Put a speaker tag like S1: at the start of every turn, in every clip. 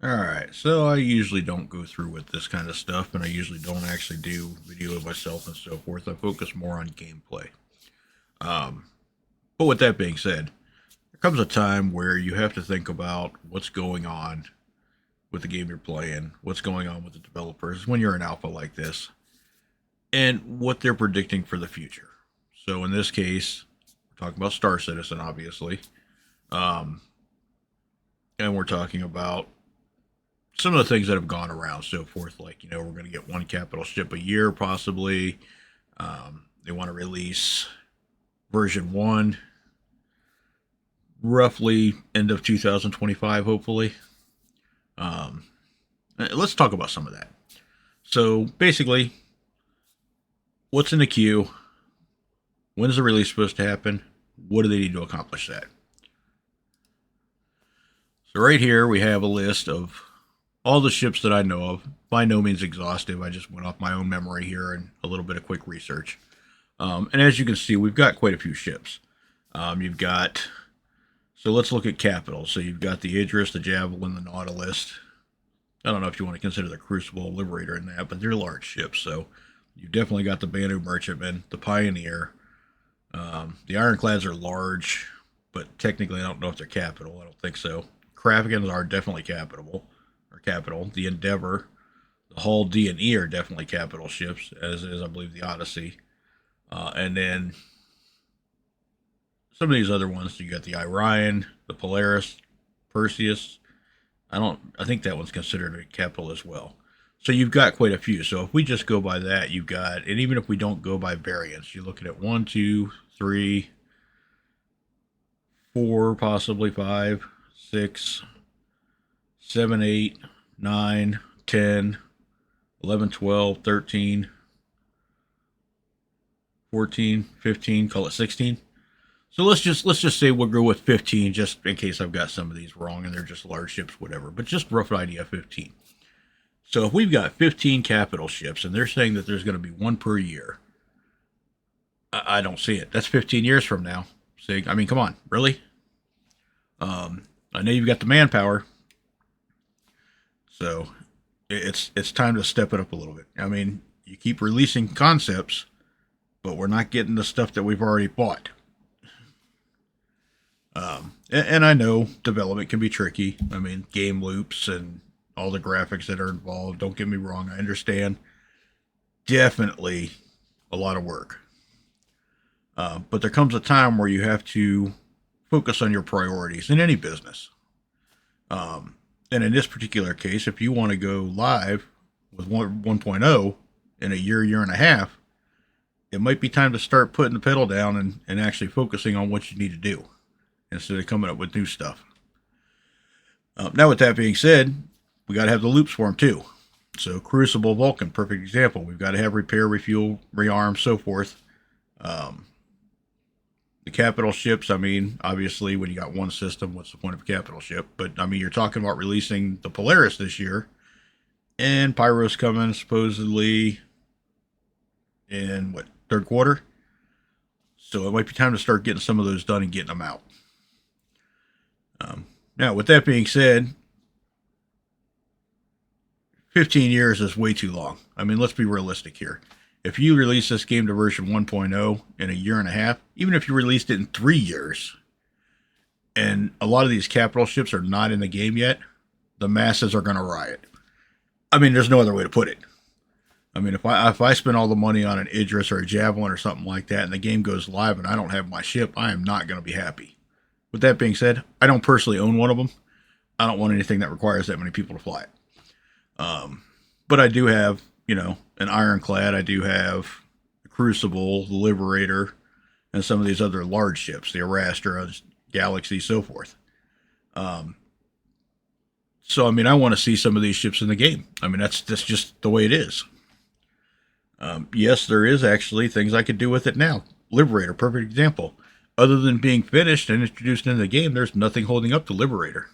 S1: Alright, so I usually don't go through with this kind of stuff, and I usually don't actually do video of myself and so forth. I focus more on gameplay. Um, but with that being said, there comes a time where you have to think about what's going on with the game you're playing, what's going on with the developers when you're an alpha like this, and what they're predicting for the future. So in this case, we're talking about Star Citizen, obviously. Um, and we're talking about some of the things that have gone around, so forth. Like, we're going to get one capital ship a year, possibly. They want to release version 1 roughly end of 2025, hopefully. Um, let's talk about some of that. So, basically, what's in the queue? When's the release supposed to happen? What do they need to accomplish that? So, right here, we have a list of all the ships that I know of. By no means exhaustive. I just went off my own memory here and a little bit of quick research. And as you can see, we've got quite a few ships. You've got, so let's look at capital. So you've got the Idris, the Javelin, the Nautilus. I don't know if you want to consider the Crucible, Liberator in that, but they're large ships. So you've definitely got the Banu Merchantman, the Pioneer. The Ironclads are large, but technically I don't know if they're capital. I don't think so. Kravagans are definitely capital. The Endeavor, the Hull D and E are definitely capital ships, as is, I believe, the Odyssey. And then some of these other ones, you got the Orion, the Polaris, Perseus. I think that one's considered a capital as well. So you've got quite a few. So if we just go by that, you've got, and even if we don't go by variants, you're looking at 1, 2, 3, 4, possibly 5, 6, 7, 8, 9, 10, 11, 12, 13, 14, 15, call it 16. So let's just say we'll go with 15, just in case I've got some of these wrong and they're just large ships, whatever. But just rough idea, 15. So if we've got 15 capital ships and they're saying that there's going to be one per year, I don't see it. That's 15 years from now. See, I mean, come on, really? I know you've got the manpower, so it's time to step it up a little bit. I mean, you keep releasing concepts, but we're not getting the stuff that we've already bought. And I know development can be tricky. I mean, game loops and all the graphics that are involved. Don't get me wrong. I understand. Definitely a lot of work. But there comes a time where you have to focus on your priorities in any business. And in this particular case, if you want to go live with 1.0 in a year and a half, it might be time to start putting the pedal down and actually focusing on what you need to do instead of coming up with new stuff. Now, with that being said, we got to have the loops for them too. So, Crucible, Vulcan, perfect example. We've got to have repair, refuel, rearm, so forth. The capital ships, I mean, obviously, when you got one system, what's the point of a capital ship? But, I mean, you're talking about releasing the Polaris this year, and Pyro's coming supposedly in, what, third quarter? So it might be time to start getting some of those done and getting them out. Now, with that being said, 15 years is way too long. I mean, let's be realistic here. If you release this game to version 1.0 in a year and a half, even if you released it in 3 years, and a lot of these capital ships are not in the game yet, the masses are going to riot. I mean, there's no other way to put it. I mean, if I spend all the money on an Idris or a Javelin or something like that, and the game goes live and I don't have my ship, I am not going to be happy. With that being said, I don't personally own one of them. I don't want anything that requires that many people to fly it. But I do have, an Ironclad. I do have the Crucible, the Liberator, and some of these other large ships, the Arastra, Galaxy, so forth. So, I mean, I want to see some of these ships in the game. I mean, that's just the way it is. Yes, there is actually things I could do with it now. Liberator, perfect example. Other than being finished and introduced into the game, there's nothing holding up the Liberator.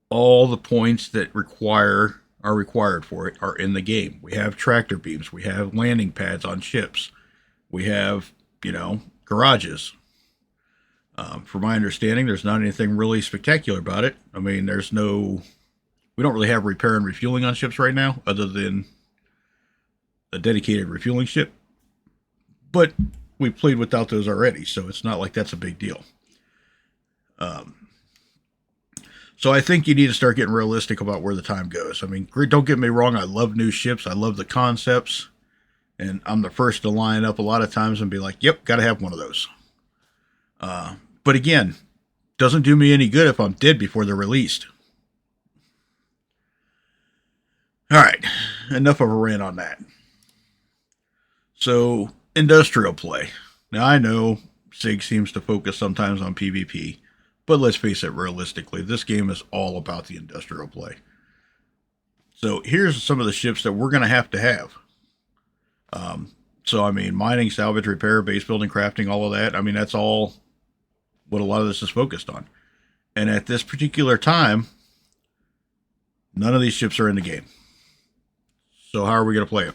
S1: All the points that are required for it are in the game. We have tractor beams. We have landing pads on ships. We have, garages. From my understanding, there's not anything really spectacular about it. I mean, we don't really have repair and refueling on ships right now, other than a dedicated refueling ship. But we played without those already, so it's not like that's a big deal. So I think you need to start getting realistic about where the time goes. I mean, don't get me wrong, I love new ships, I love the concepts, and I'm the first to line up a lot of times and be like, yep, got to have one of those. But again, doesn't do me any good if I'm dead before they're released. All right, enough of a rant on that. So, industrial play. Now, I know CIG seems to focus sometimes on PvP, but let's face it, realistically, this game is all about the industrial play. So, here's some of the ships that we're going to have. So, I mean, mining, salvage, repair, base building, crafting, all of that. I mean, that's all what a lot of this is focused on. And at this particular time, none of these ships are in the game. So, how are we going to play it?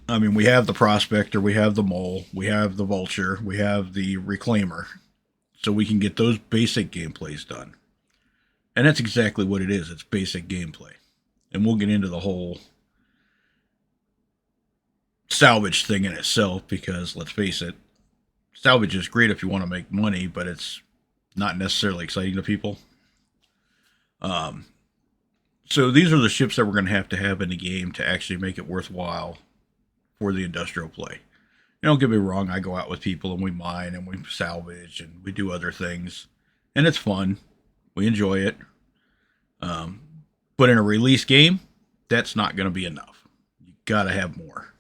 S1: I mean, we have the Prospector, we have the Mole, we have the Vulture, we have the Reclaimer. So we can get those basic gameplays done. And that's exactly what it is. It's basic gameplay. And we'll get into the whole salvage thing in itself, because let's face it, salvage is great if you want to make money, but it's not necessarily exciting to people. So these are the ships that we're going to have in the game to actually make it worthwhile for the industrial play. Don't get me wrong, I go out with people and we mine and we salvage and we do other things, and it's fun. We enjoy it. But in a release game, that's not going to be enough. You got to have more.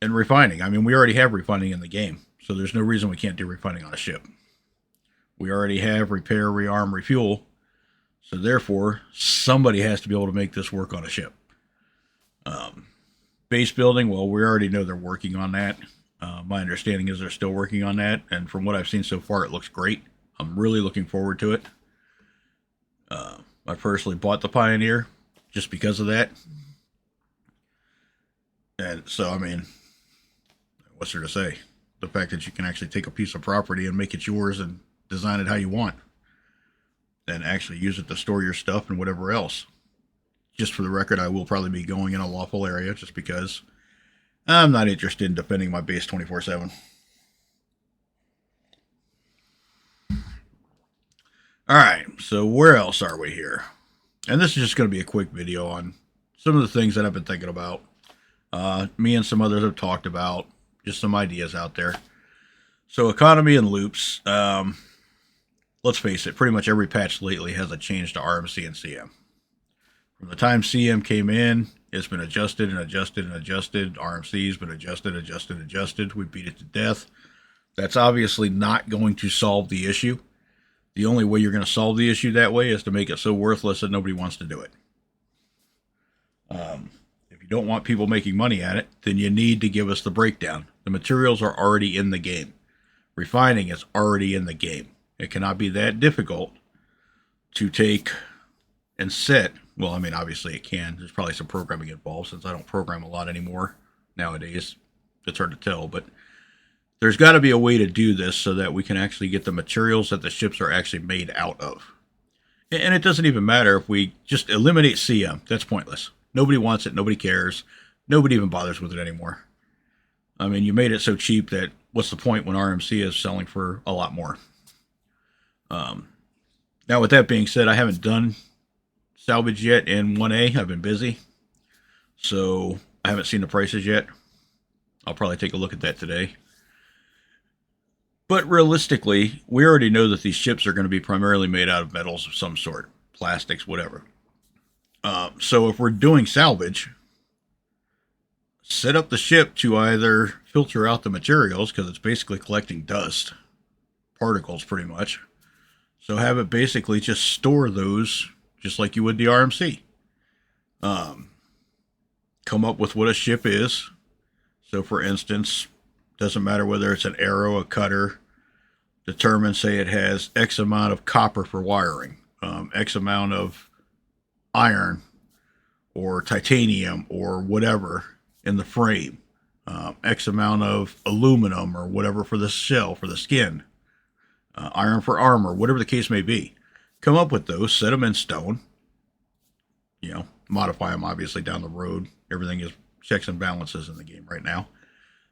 S1: And refining. I mean, we already have refining in the game, so there's no reason we can't do refining on a ship. We already have repair, rearm, refuel, so therefore, somebody has to be able to make this work on a ship. Base building, well, we already know they're working on that. My understanding is they're still working on that, and from what I've seen so far, it looks great. I'm really looking forward to it. I personally bought the Pioneer just because of that. And so, I mean, what's there to say? The fact that you can actually take a piece of property and make it yours and design it how you want, and actually use it to store your stuff and whatever else. Just for the record, I will probably be going in a lawful area just because I'm not interested in defending my base 24/7. Alright, so where else are we here? And this is just going to be a quick video on some of the things that I've been thinking about. Me and some others have talked about, just some ideas out there. So economy and loops. Let's face it, pretty much every patch lately has a change to RMC and CM. From the time CM came in, it's been adjusted and adjusted and adjusted. RMC's been adjusted. We beat it to death. That's obviously not going to solve the issue. The only way you're going to solve the issue that way is to make it so worthless that nobody wants to do it. If you don't want people making money at it, then you need to give us the breakdown. The materials are already in the game. Refining is already in the game. It cannot be that difficult to take and set. Well, I mean, obviously it can. There's probably some programming involved, since I don't program a lot anymore nowadays. It's hard to tell, but there's got to be a way to do this so that we can actually get the materials that the ships are actually made out of. And it doesn't even matter if we just eliminate CM. That's pointless. Nobody wants it. Nobody cares. Nobody even bothers with it anymore. I mean, you made it so cheap that what's the point when RMC is selling for a lot more? Now, with that being said, I haven't done salvage yet in 1A. I've been busy, so I haven't seen the prices yet. I'll probably take a look at that today. But realistically, we already know that these ships are going to be primarily made out of metals of some sort, plastics, whatever. So if we're doing salvage, set up the ship to either filter out the materials, because it's basically collecting dust, particles pretty much. So have it basically just store those just like you would the RMC. Come up with what a ship is. So for instance, doesn't matter whether it's an arrow, a cutter, determine, say it has X amount of copper for wiring, X amount of iron, or titanium or whatever in the frame, X amount of aluminum or whatever for the shell, for the skin, iron for armor, whatever the case may be. Come up with those, set them in stone, modify them obviously down the road. Everything is checks and balances in the game right now.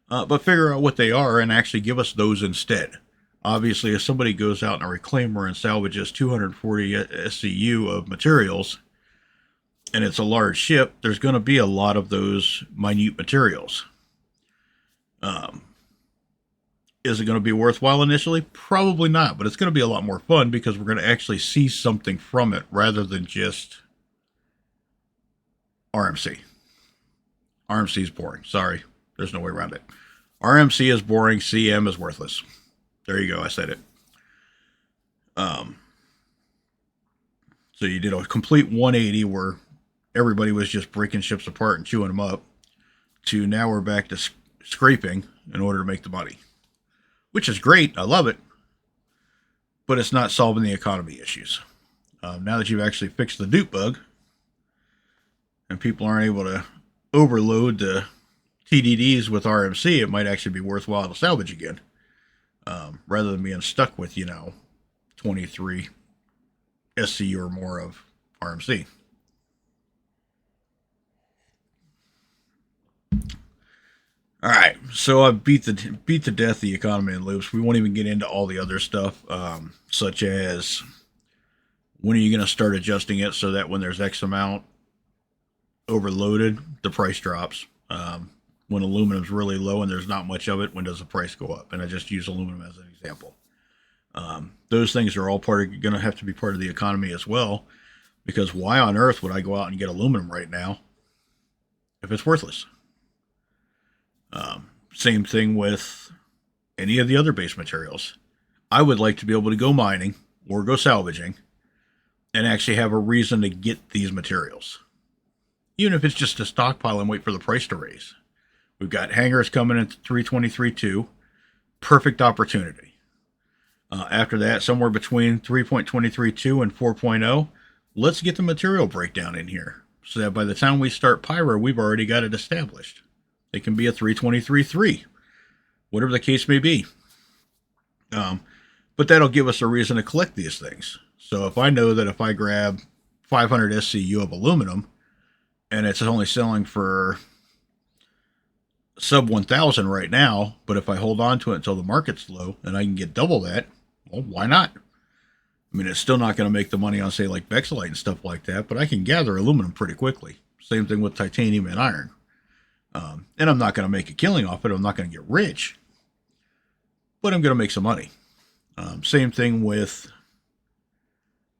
S1: But figure out what they are and actually give us those instead. Obviously, if somebody goes out in a reclaimer and salvages 240 SCU of materials, and it's a large ship, there's going to be a lot of those minute materials. Is it going to be worthwhile initially? Probably not, but it's going to be a lot more fun because we're going to actually see something from it rather than just RMC. RMC is boring. Sorry, there's no way around it. RMC is boring. CM is worthless. There you go. I said it. So you did a complete 180 where everybody was just breaking ships apart and chewing them up, to now we're back to scraping in order to make the money, which is great. I love it, but it's not solving the economy issues. Now that you've actually fixed the dupe bug and people aren't able to overload the TDDs with RMC, it might actually be worthwhile to salvage again, rather than being stuck with 23 SCU or more of RMC. All right, so I beat to death the economy and loops. We won't even get into all the other stuff, such as when are you going to start adjusting it so that when there's X amount overloaded, the price drops. When aluminum's really low and there's not much of it, when does the price go up? And I just use aluminum as an example. Those things are all going to have to be part of the economy as well, because why on earth would I go out and get aluminum right now if it's worthless? Same thing with any of the other base materials. I would like to be able to go mining or go salvaging and actually have a reason to get these materials. Even if it's just to stockpile and wait for the price to raise. We've got hangars coming in 323.2. Perfect opportunity. After that, somewhere between 3.232 and 4.0, let's get the material breakdown in here, so that by the time we start Pyro, we've already got it established. It can be a 323.3, whatever the case may be. But that'll give us a reason to collect these things. So if I know that if I grab 500 SCU of aluminum, and it's only selling for sub 1,000 right now, but if I hold on to it until the market's low and I can get double that, well, why not? I mean, it's still not going to make the money on, say, like Bexolite and stuff like that, but I can gather aluminum pretty quickly. Same thing with titanium and iron. And I'm not going to make a killing off it. I'm not going to get rich, but I'm going to make some money. Same thing with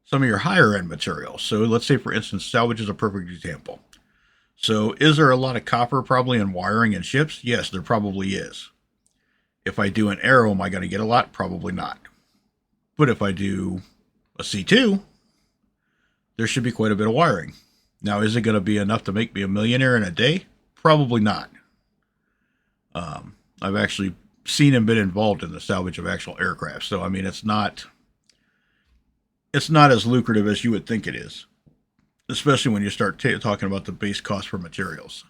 S1: some of your higher end materials. So let's say, for instance, salvage is a perfect example. So is there a lot of copper probably in wiring and ships? Yes, there probably is. If I do an arrow, am I going to get a lot? Probably not. But if I do a C2, there should be quite a bit of wiring. Now, is it going to be enough to make me a millionaire in a day? Probably not. I've actually seen and been involved in the salvage of actual aircraft. So, I mean, it's not as lucrative as you would think it is, especially when you start talking about the base cost for materials.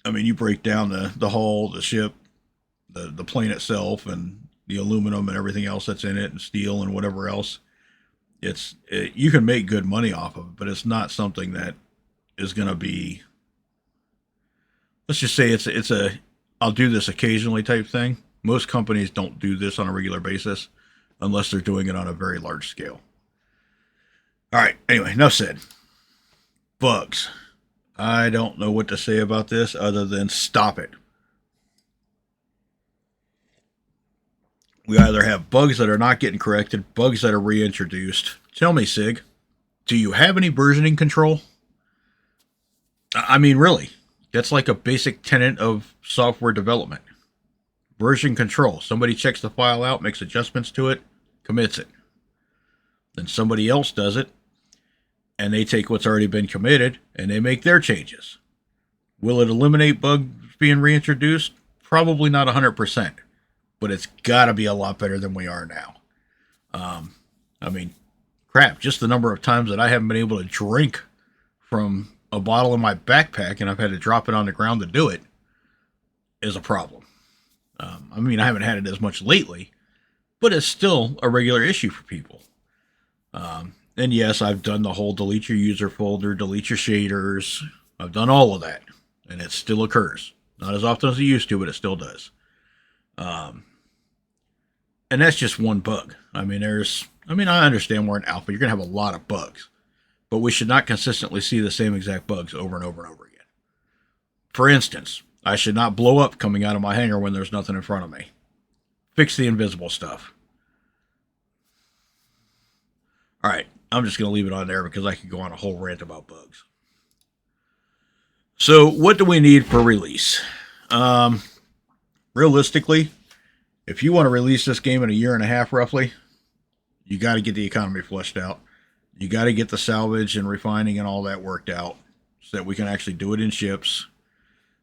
S1: I mean, you break down the hull, the ship, the plane itself, and the aluminum and everything else that's in it, and steel and whatever else. You can make good money off of it, but it's not something that is going to be, let's just say it's a I'll do this occasionally type thing. Most companies don't do this on a regular basis unless they're doing it on a very large scale. All right, anyway, enough said. Bugs. I don't know what to say about this other than stop it. We either have bugs that are not getting corrected, bugs that are reintroduced. Tell me, CIG, do you have any versioning control? I mean, really, that's like a basic tenet of software development. Version control. Somebody checks the file out, makes adjustments to it, commits it. Then somebody else does it, and they take what's already been committed, and they make their changes. Will it eliminate bugs being reintroduced? Probably not 100%, but it's got to be a lot better than we are now. I mean, crap, just the number of times that I haven't been able to drink from a bottle in my backpack and I've had to drop it on the ground to do it is a problem. I mean, I haven't had it as much lately, but it's still a regular issue for people. And yes, I've done the whole delete your user folder, delete your shaders. I've done all of that, and it still occurs. Not as often as it used to, but it still does. And that's just one bug. I mean, I understand we're in alpha. You're going to have a lot of bugs, but we should not consistently see the same exact bugs over and over and over again. For instance, I should not blow up coming out of my hangar when there's nothing in front of me. Fix the invisible stuff. All right, I'm just going to leave it on there because I could go on a whole rant about bugs. So, what do we need for release? Realistically, if you want to release this game in a year and a half roughly, you got to get the economy fleshed out. You got to get the salvage and refining and all that worked out so that we can actually do it in ships,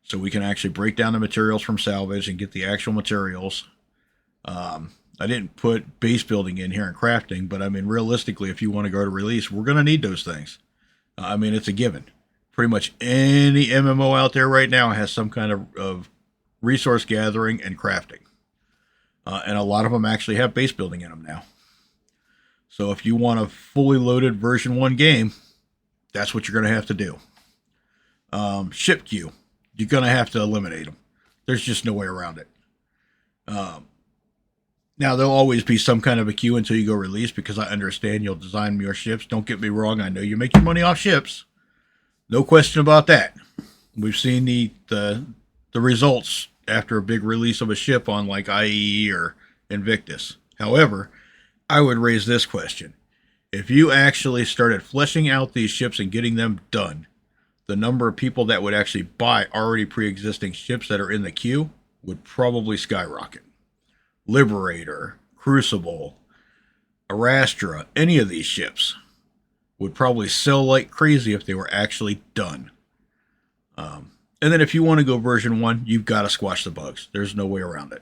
S1: so we can actually break down the materials from salvage and get the actual materials. I didn't put base building in here and crafting, but I mean, realistically, if you want to go to release, we're going to need those things. I mean, it's a given. Pretty much any MMO out there right now has some kind of resource gathering and crafting. And a lot of them actually have base building in them now. So if you want a fully loaded version 1 game, that's what you're going to have to do. Ship queue, you're going to have to eliminate them. There's just no way around it. Now, there'll always be some kind of a queue until you go release, because I understand you'll design your ships. Don't get me wrong. I know you make your money off ships. No question about that. We've seen the results after a big release of a ship on like IE or Invictus. However, I would raise this question. If you actually started fleshing out these ships and getting them done, the number of people that would actually buy already pre-existing ships that are in the queue would probably skyrocket. Liberator, Crucible, Arastra, any of these ships would probably sell like crazy if they were actually done. And then if you want to go version 1, you've got to squash the bugs. There's no way around it.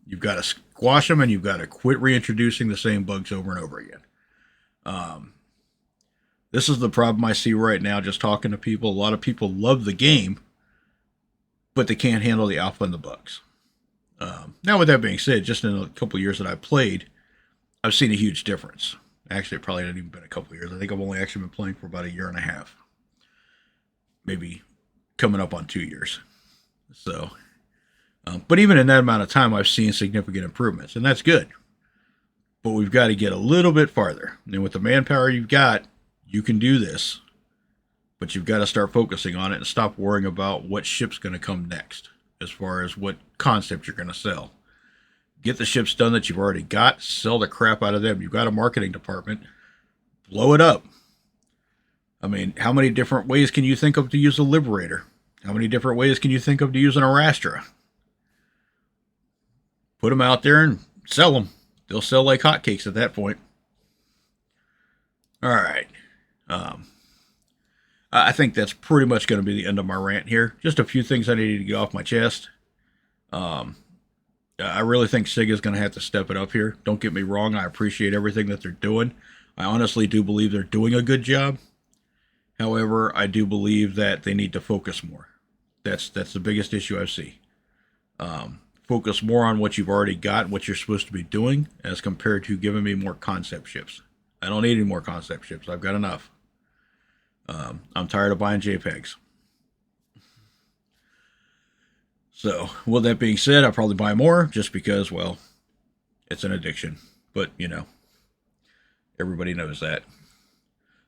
S1: You've got to squash them, and you've got to quit reintroducing the same bugs over and over again. This is the problem I see right now just talking to people. A lot of people love the game, but they can't handle the alpha and the bugs. Now, with that being said, just in a couple of years that I've played, I've seen a huge difference. Actually, it probably hasn't even been a couple of years. I think I've only actually been playing for about a year and a half. Maybe coming up on 2 years. So, but even in that amount of time, I've seen significant improvements, and that's good. But we've got to get a little bit farther. And with the manpower you've got, you can do this. But you've got to start focusing on it and stop worrying about what ship's going to come next, as far as what concept you're going to sell. Get the ships done that you've already got. Sell the crap out of them. You've got a marketing department. Blow it up. I mean, how many different ways can you think of to use a Liberator? How many different ways can you think of to use an Arastra? Put them out there and sell them. They'll sell like hotcakes at that point. All right. I think that's pretty much going to be the end of my rant here. Just a few things I needed to get off my chest. I really think CIG is going to have to step it up here. Don't get me wrong. I appreciate everything that they're doing. I honestly do believe they're doing a good job. However, I do believe that they need to focus more. That's the biggest issue I see. Focus more on what you've already got, what you're supposed to be doing, as compared to giving me more concept ships. I don't need any more concept ships. I've got enough. I'm tired of buying JPEGs. So, with that being said, I'll probably buy more just because, well, it's an addiction. But, you know, everybody knows that.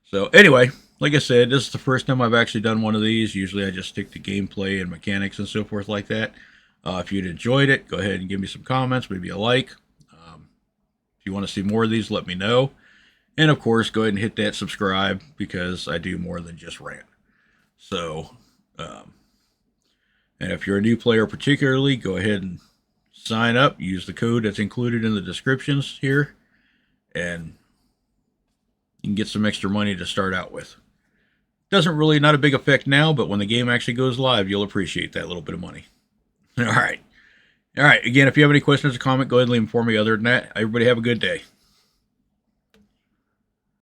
S1: So, anyway, like I said, this is the first time I've actually done one of these. Usually I just stick to gameplay and mechanics and so forth like that. If you'd enjoyed it, go ahead and give me some comments, maybe a like. If you want to see more of these, let me know. And, of course, go ahead and hit that subscribe, because I do more than just rant. So, and if you're a new player particularly, go ahead and sign up. Use the code that's included in the descriptions here, and you can get some extra money to start out with. Doesn't really, not a big effect now, but when the game actually goes live, you'll appreciate that little bit of money. All right. Again, if you have any questions or comment, go ahead and leave them for me. Other than that, everybody have a good day.